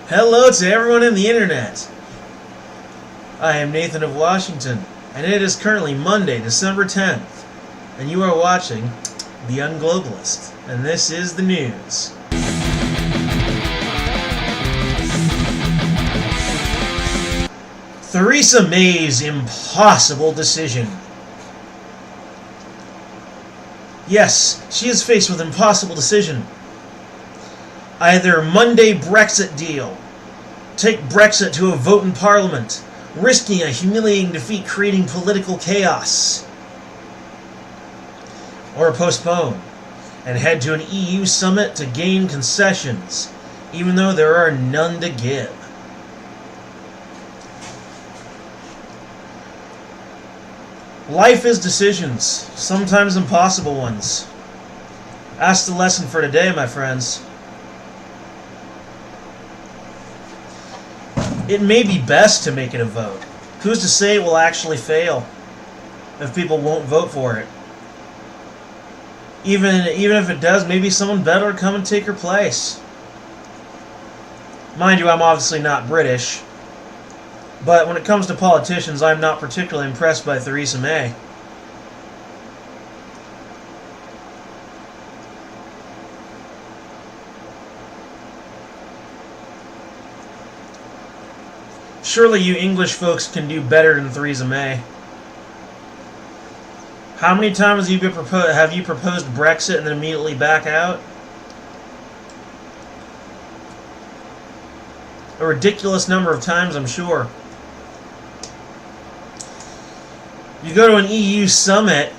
Hello to everyone in the internet. I am Nathan of Washington, and it is currently Monday, December 10th, and you are watching The Globalist, and this is the news. Theresa May's impossible decision. Yes, she is faced with an impossible decision. Either Monday Brexit deal, take Brexit to a vote in Parliament, risking a humiliating defeat creating political chaos, or postpone and head to an EU summit to gain concessions, even though there are none to give. Life is decisions, sometimes impossible ones. That's the lesson for today, my friends. It may be best to make it a vote. Who's to say it will actually fail if people won't vote for it? Even if it does, maybe someone better will come and take her place. Mind you, I'm obviously not British, but when it comes to politicians, I'm not particularly impressed by Theresa May. Surely you English folks can do better than Theresa May. How many times have you proposed Brexit and then immediately back out? A ridiculous number of times, I'm sure. You go to an EU summit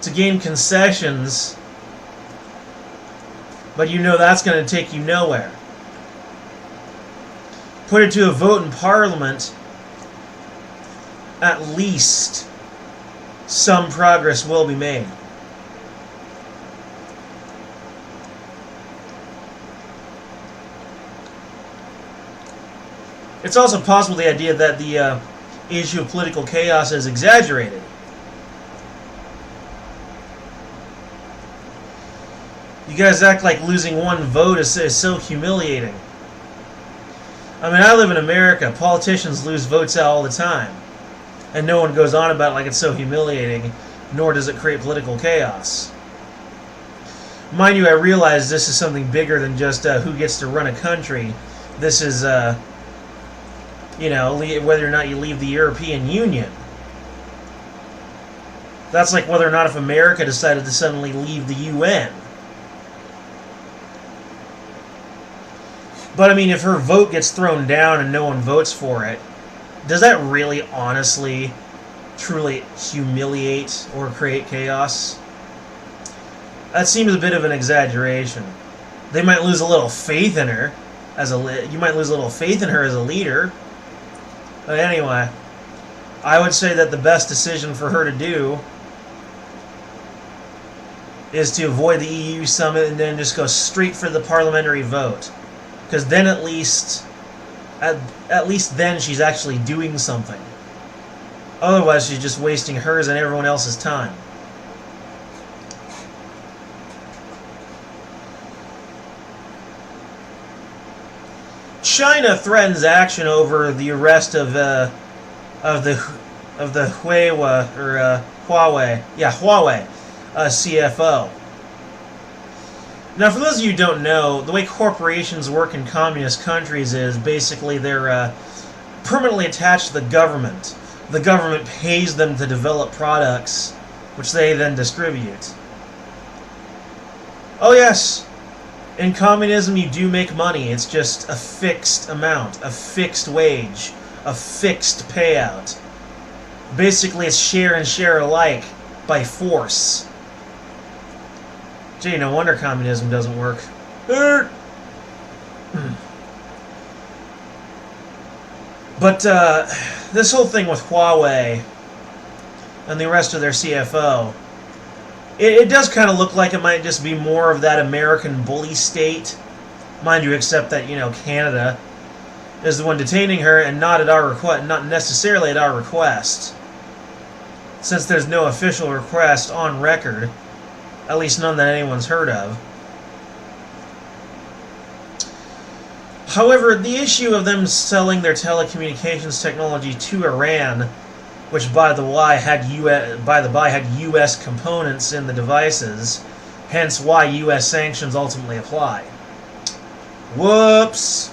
to gain concessions, but you know that's going to take you nowhere. Put it to a vote in Parliament, at least some progress will be made. It's also possible the idea that the issue of political chaos is exaggerated. You guys act like losing one vote is so humiliating. I mean, I live in America. Politicians lose votes all the time. And no one goes on about it like it's so humiliating, nor does it create political chaos. Mind you, I realize this is something bigger than just who gets to run a country. This is, whether or not you leave the European Union. That's like whether or not if America decided to suddenly leave the UN. But I mean, if her vote gets thrown down and no one votes for it, does that really honestly, truly humiliate or create chaos? That seems a bit of an exaggeration. They might lose a little faith in her you might lose a little faith in her as a leader. But anyway, I would say that the best decision for her to do is to avoid the EU summit and then just go straight for the parliamentary vote. Because then at least then she's actually doing something. Otherwise she's just wasting hers and everyone else's time. China threatens action over the arrest of the huawei CFO. Now, for those of you who don't know, the way corporations work in communist countries is basically they're permanently attached to the government. The government pays them to develop products, which they then distribute. Oh yes, in communism you do make money. It's just a fixed amount, a fixed wage, a fixed payout. Basically, it's share and share alike by force. Gee, no wonder communism doesn't work. But this whole thing with Huawei and the rest of their CFO, it does kind of look like it might just be more of that American bully state. Mind you, except that, Canada is the one detaining her and not necessarily at our request. Since there's no official request on record. At least none that anyone's heard of. However, the issue of them selling their telecommunications technology to Iran, which by the by had U.S. components in the devices, hence why U.S. sanctions ultimately apply. Whoops!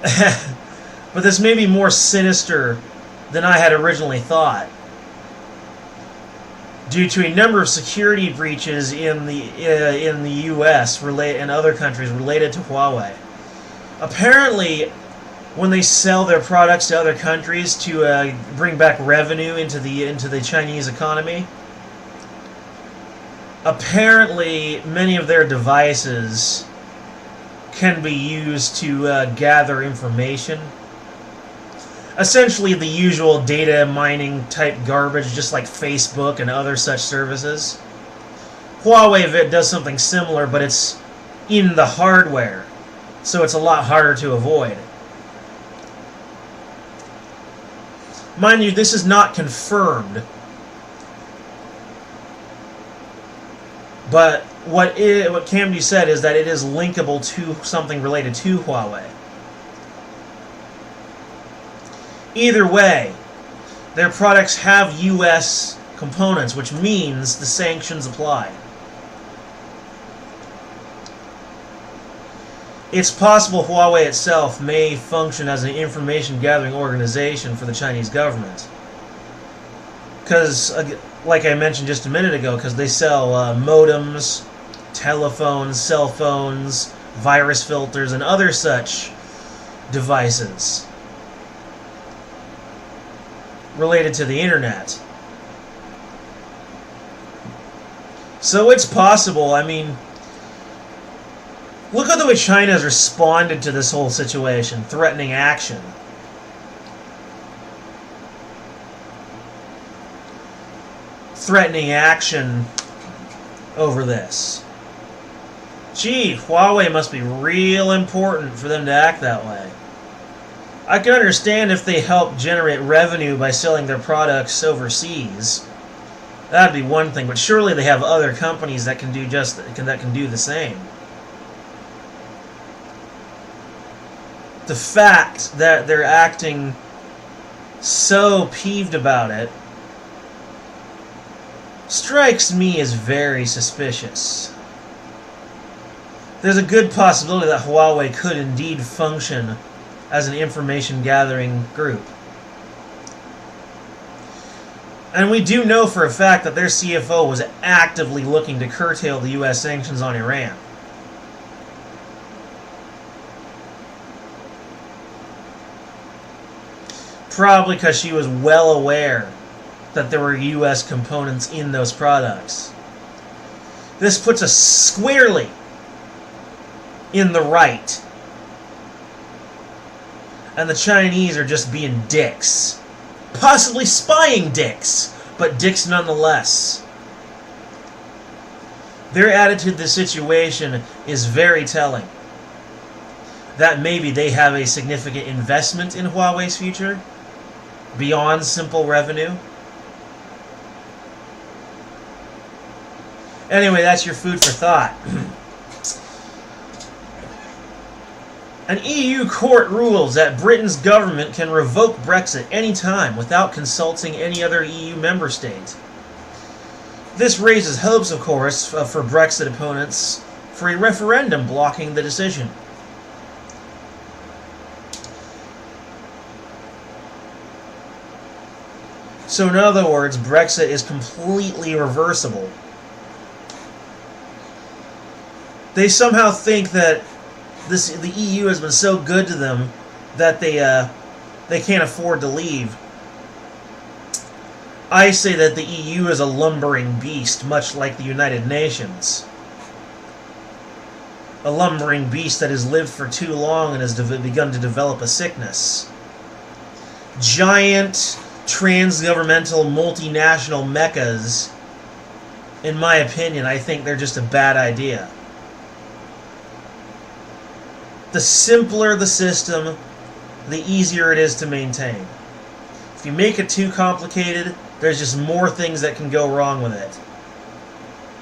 But this may be more sinister than I had originally thought, due to a number of security breaches in the U.S. and other countries related to Huawei. Apparently, when they sell their products to other countries to bring back revenue into the Chinese economy, apparently many of their devices can be used to gather information. Essentially the usual data mining type garbage, just like Facebook and other such services. Huawei does something similar, but it's in the hardware, so it's a lot harder to avoid. Mind you, this is not confirmed, but what can be said is that it is linkable to something related to Huawei. Either way, their products have U.S. components, which means the sanctions apply. It's possible Huawei itself may function as an information gathering organization for the Chinese government. Because, like I mentioned just a minute ago, because they sell modems, telephones, cell phones, virus filters, and other such devices related to the internet. So it's possible. I mean, look at the way China has responded to this whole situation, threatening action. Threatening action over this. Gee, Huawei must be real important for them to act that way. I can understand if they help generate revenue by selling their products overseas. That'd be one thing, but surely they have other companies that can do the same. The fact that they're acting so peeved about it strikes me as very suspicious. There's a good possibility that Huawei could indeed function as an information gathering group. And we do know for a fact that their CFO was actively looking to curtail the U.S. sanctions on Iran. Probably because she was well aware that there were U.S. components in those products. This puts us squarely in the right. And the Chinese are just being dicks. Possibly spying dicks, but dicks nonetheless. Their attitude to the situation is very telling. That maybe they have a significant investment in Huawei's future, beyond simple revenue. Anyway, that's your food for thought. An EU court rules that Britain's government can revoke Brexit any time without consulting any other EU member state. This raises hopes, of course, for Brexit opponents for a referendum blocking the decision. So in other words, Brexit is completely reversible. They somehow think that the EU has been so good to them that they can't afford to leave. I say that the EU is a lumbering beast, much like the United Nations. A lumbering beast that has lived for too long and has begun to develop a sickness. Giant, trans-governmental, multinational mechas, in my opinion, I think they're just a bad idea. The simpler the system, the easier it is to maintain. If you make it too complicated, there's just more things that can go wrong with it.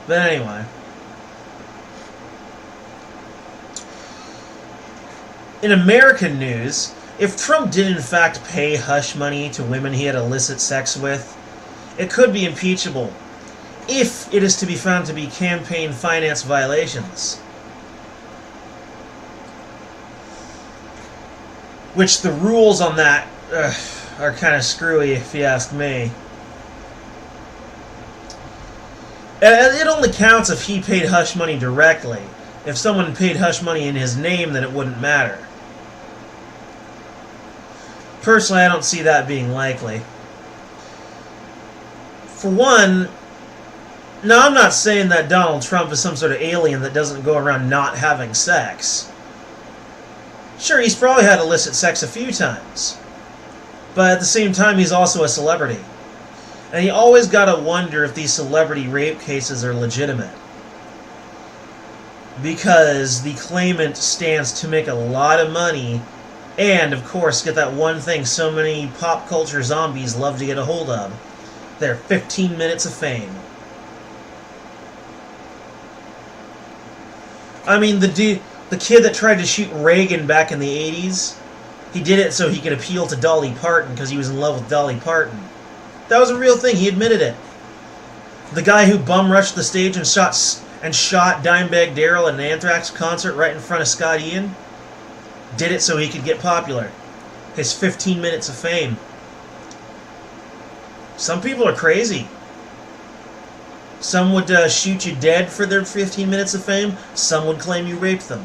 But anyway. In American news, if Trump did in fact pay hush money to women he had illicit sex with, it could be impeachable if it is to be found to be campaign finance violations. Which the rules on that are kind of screwy, if you ask me. It only counts if he paid hush money directly. If someone paid hush money in his name, then it wouldn't matter. Personally, I don't see that being likely. For one, now I'm not saying that Donald Trump is some sort of alien that doesn't go around not having sex. Sure, he's probably had illicit sex a few times. But at the same time, he's also a celebrity. And you always gotta wonder if these celebrity rape cases are legitimate. Because the claimant stands to make a lot of money, and, of course, get that one thing so many pop culture zombies love to get a hold of. Their 15 minutes of fame. I mean, the kid that tried to shoot Reagan back in the 80s, he did it so he could appeal to Dolly Parton because he was in love with Dolly Parton. That was a real thing. He admitted it. The guy who bum rushed the stage and shot Dimebag Darrell at an Anthrax concert right in front of Scott Ian did it so he could get popular. His 15 minutes of fame. Some people are crazy. Some would shoot you dead for their 15 minutes of fame. Some would claim you raped them.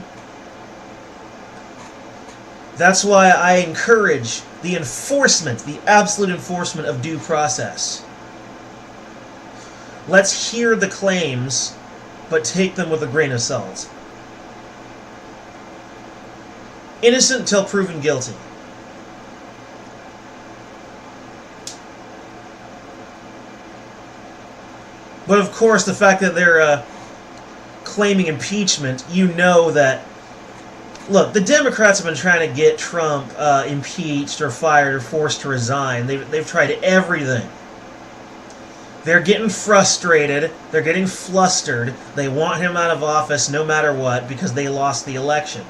That's why I encourage the enforcement, the absolute enforcement of due process. Let's hear the claims, but take them with a grain of salt. Innocent until proven guilty. But of course, the fact that they're claiming impeachment, you know that... Look, the Democrats have been trying to get Trump impeached or fired or forced to resign. They've tried everything. They're getting frustrated. They're getting flustered. They want him out of office no matter what because they lost the election.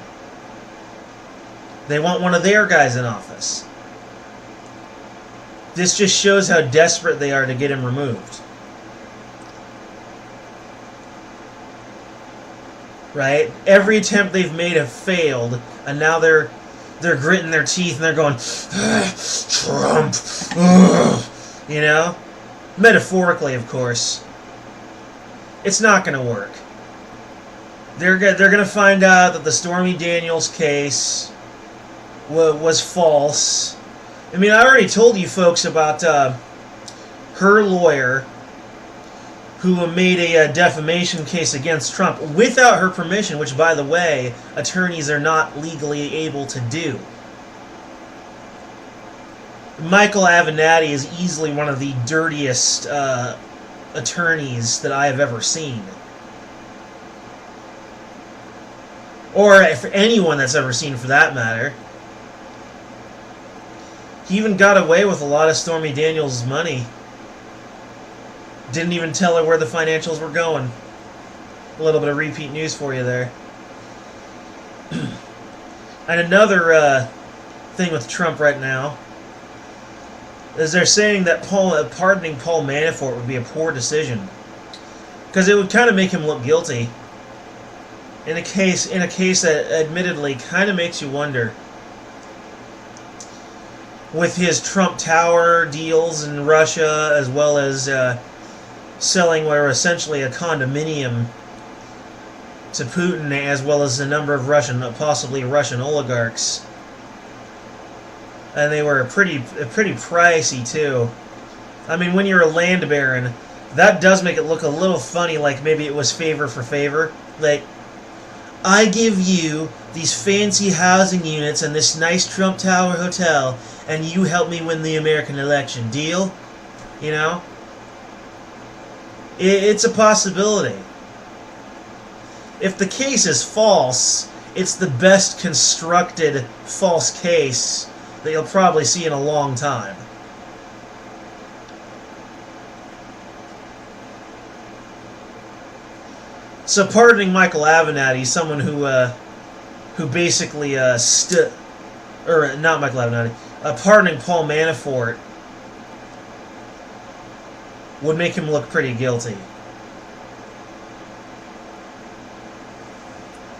They want one of their guys in office. This just shows how desperate they are to get him removed. Right? Every attempt they've made have failed, and now they're gritting their teeth and they're going, Trump, you know? Metaphorically, of course. It's not going to work. They're going to find out that the Stormy Daniels case was false. I mean, I already told you folks about her lawyer who made a defamation case against Trump without her permission, which, by the way, attorneys are not legally able to do. Michael Avenatti is easily one of the dirtiest attorneys that I have ever seen. Or for anyone that's ever seen, for that matter. He even got away with a lot of Stormy Daniels' money. Didn't even tell her where the financials were going. A little bit of repeat news for you there. And another thing with Trump right now is they're saying that pardoning Paul Manafort would be a poor decision because it would kind of make him look guilty in a case that admittedly kind of makes you wonder. With his Trump Tower deals in Russia, as well as selling what are essentially a condominium to Putin, as well as a number of possibly Russian oligarchs. And they were pretty pricey too. I mean, when you're a land baron, that does make it look a little funny, like maybe it was favor for favor. Like, I give you these fancy housing units and this nice Trump Tower hotel, and you help me win the American election. Deal? You know? It's a possibility. If the case is false, it's the best constructed false case that you'll probably see in a long time. So pardoning Michael Avenatti, someone who who basically or not Michael Avenatti, pardoning Paul Manafort would make him look pretty guilty.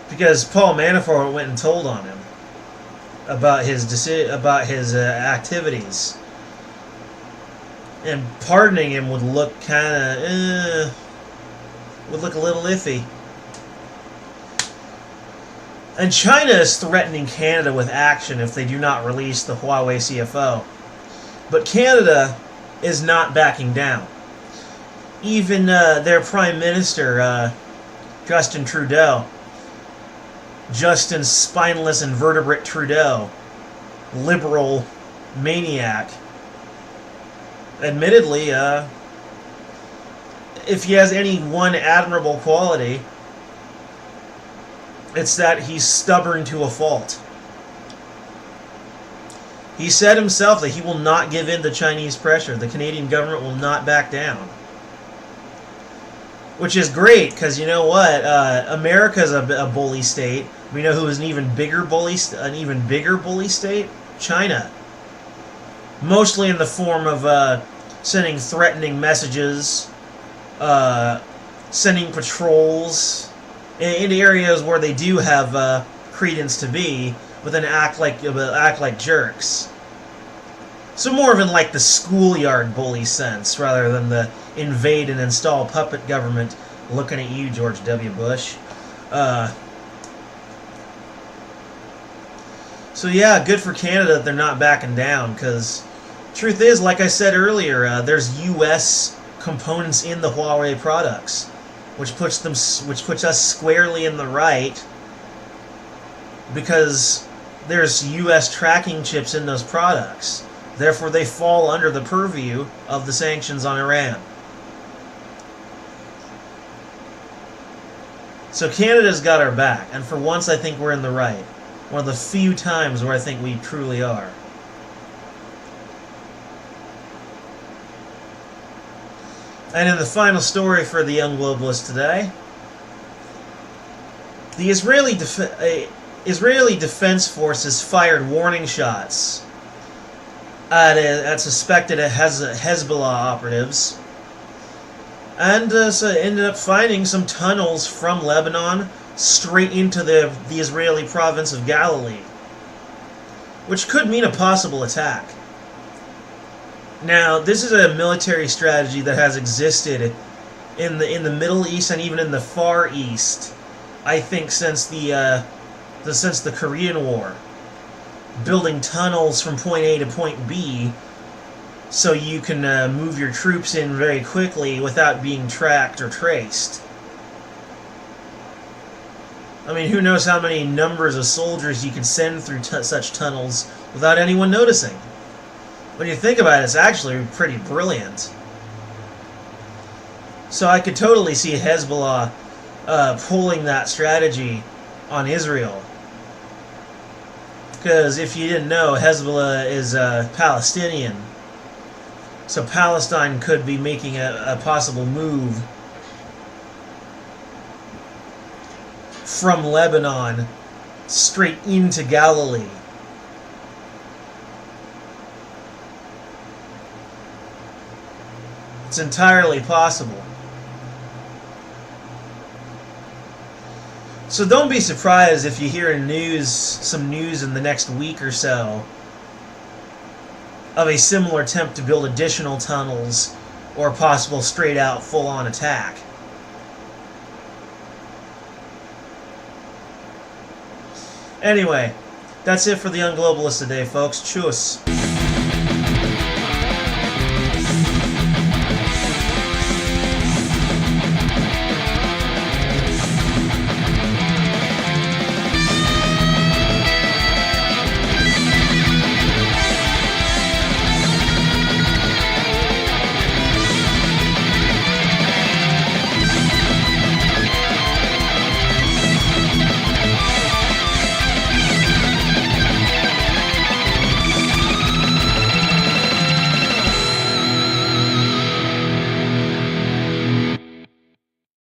Because Paul Manafort went and told on him about his activities. And pardoning him would look would look a little iffy. And China is threatening Canada with action if they do not release the Huawei CFO. But Canada is not backing down. Even their Prime Minister, Justin spineless invertebrate Trudeau, liberal maniac, admittedly, if he has any one admirable quality, it's that he's stubborn to a fault. He said himself that he will not give in to Chinese pressure. The Canadian government will not back down. Which is great, because you know what? America's a bully state. We know who is an even bigger bully state? China. Mostly in the form of sending threatening messages, sending patrols in areas where they do have credence to be, but then act like jerks. So more of in like the schoolyard bully sense, rather than the invade and install puppet government. Looking at you, George W. Bush. So yeah, good for Canada that they're not backing down, because truth is, like I said earlier, there's U.S. components in the Huawei products, which puts us squarely in the right, because there's U.S. tracking chips in those products. Therefore, they fall under the purview of the sanctions on Iran. So Canada's got our back, and for once I think we're in the right. One of the few times where I think we truly are. And in the final story for the Young Globalist today, the Israeli Defense Forces fired warning shots at suspected Hezbollah operatives, and so ended up finding some tunnels from Lebanon straight into the Israeli province of Galilee, which could mean a possible attack. Now, this is a military strategy that has existed in the Middle East and even in the Far East, I think, since the Korean War. Building tunnels from point A to point B so you can move your troops in very quickly without being tracked or traced. I mean, who knows how many numbers of soldiers you can send through such tunnels without anyone noticing. When you think about it, it's actually pretty brilliant. So I could totally see Hezbollah pulling that strategy on Israel. Because if you didn't know, Hezbollah is Palestinian. So Palestine could be making a possible move from Lebanon straight into Galilee. It's entirely possible. So don't be surprised if you hear some news in the next week or so of a similar attempt to build additional tunnels or a possible straight-out full-on attack. Anyway, that's it for the Young Globalist today, folks. Tschüss.